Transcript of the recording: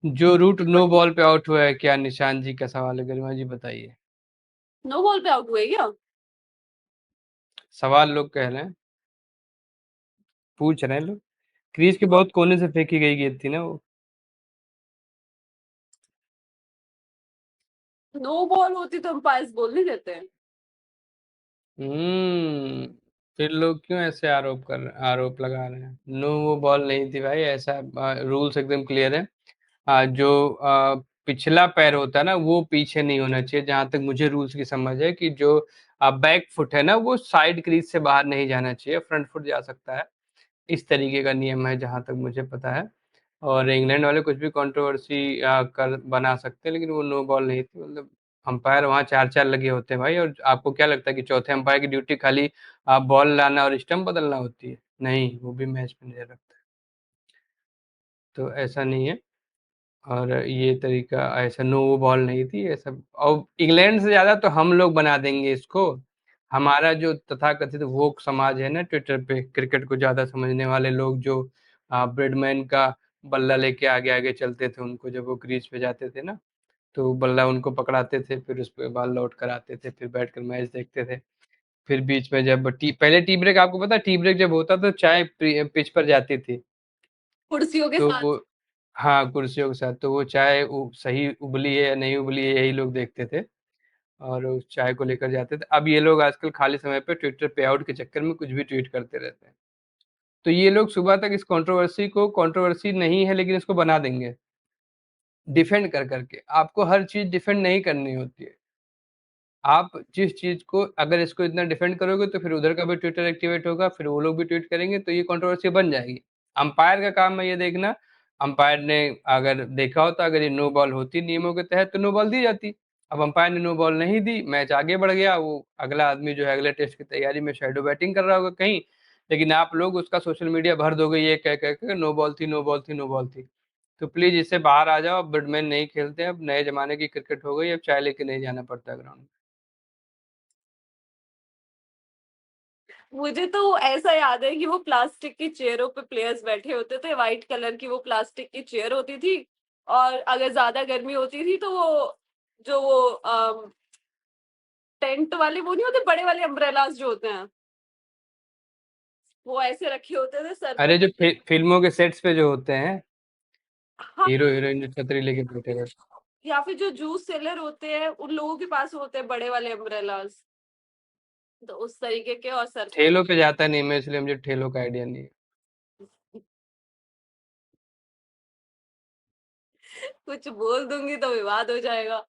जो root no ball पे out हुआ है, क्या निशान जी का सवाल है, गरिमा जी बताइए। नो बॉल पे आउट हुए क्या? सवाल लोग कह रहे हैं, पूछ रहे हैं लोग। क्रीज के बहुत कोने से फेंकी गई गेंद थी ना वो। नो बॉल होती तो अंपायर्स बोल नहीं देते। हम्म। फिर लोग क्यों ऐसे आरोप लगा रहे हैं? नो वो बॉल नहीं थी भाई, ऐसा रूल्स एकदम क्लियर है। जो पिछला पैर होता है ना, वो पीछे नहीं होना चाहिए, जहां तक मुझे रूल्स की समझ है कि जो बैक फुट है ना, वो साइड क्रीज से बाहर नहीं जाना चाहिए, फ्रंट फुट जा सकता है। इस तरीके का नियम है जहां तक मुझे पता है। और इंग्लैंड वाले कुछ भी कंट्रोवर्सी कर बना सकते हैं, लेकिन वो नो बॉल नहीं थी, मतलब अंपायर वहां चार चार लगे होते हैं भाई। और आपको क्या लगता है कि चौथे अंपायर की ड्यूटी खाली बॉल लाना और स्टंप बदलना होती है? नहीं, वो भी मैच में नजर रखता है। तो ऐसा नहीं है। और ये तरीका ऐसा, नो बॉल नहीं थी ऐसा। और इंग्लैंड से ज्यादा तो हम लोग बना देंगे इसको। हमारा जो तथाकथित वोक समाज है ना ट्विटर पे, क्रिकेट को ज्यादा समझने वाले लोग, जो ब्रेडमैन का बल्ला लेके आगे आगे चलते थे, उनको जब वो क्रीज पे जाते थे ना, तो बल्ला उनको पकड़ाते थे, फिर उस पे बॉल लौट कर आते थे, फिर बैठकर मैच देखते थे। फिर बीच में जब पहले टी ब्रेक, आपको पता है टी ब्रेक जब होता तो चाय पिच पर जाती थी। कुर्सियों के तो वो, साथ। हाँ, कुर्सियों के साथ, तो वो चाय सही उबली है या नहीं उबली है, यही लोग देखते थे। और उस चाय को लेकर जाते थे। अब ये लोग आजकल खाली समय पे ट्विटर पे आउट के चक्कर में कुछ भी ट्वीट करते रहते हैं। तो ये लोग सुबह तक इस कंट्रोवर्सी को, कंट्रोवर्सी नहीं है लेकिन इसको बना देंगे डिफेंड कर करके। आपको हर चीज डिफेंड नहीं करनी होती है। आप जिस चीज को, अगर इसको इतना डिफेंड करोगे तो फिर उधर का भी ट्विटर एक्टिवेट होगा, फिर वो लोग भी ट्वीट करेंगे, तो ये कंट्रोवर्सी बन जाएगी। अंपायर का काम है ये देखना। अंपायर ने अगर देखा होता, अगर ये नो बॉल होती नियमों के तहत, तो नो बॉल दी जाती। अब अंपायर ने नो बॉल नहीं दी, मैच आगे बढ़ गया। वो अगला आदमी जो है अगले टेस्ट की तैयारी में शैडो बैटिंग कर रहा होगा कहीं। लेकिन आप लोग उसका सोशल मीडिया भर दोगे ये कह कह के, नो बॉल थी, नो बॉल थी, नो बॉल थी। तो प्लीज इससे बाहर आ जाओ। अब ब्रेडमैन नहीं खेलते हैं, अब नए जमाने की क्रिकेट हो गई, अब चाय लेके नहीं जाना पड़ता ग्राउंड। मुझे तो ऐसा याद है कि वो प्लास्टिक की चेयरों पे प्लेयर्स बैठे होते थे, व्हाइट कलर की वो प्लास्टिक की चेयर होती थी। और अगर ज्यादा गर्मी होती थी तो वो जो वो टेंट वाले वो नहीं होते, बड़े वाले अम्ब्रेलास जो होते हैं, वो ऐसे रखे होते थे सर पे अरे जो फिल्मों के सेट्स पे जो होते हैं, हाँ। हीरो हीरोइन जो छतरी लेके बैठे रहते हैं। या फिर जो जूस सेलर होते हैं उन लोगों के पास होते हैं बड़े वाले अम्ब्रेलास, तो उस तरीके के और सर पे। ठेलों पे जाता नहीं मैं, इसलिए मुझे ठेलों का आइडिया नहीं है। कुछ बोल दूंगी तो विवाद हो जाएगा।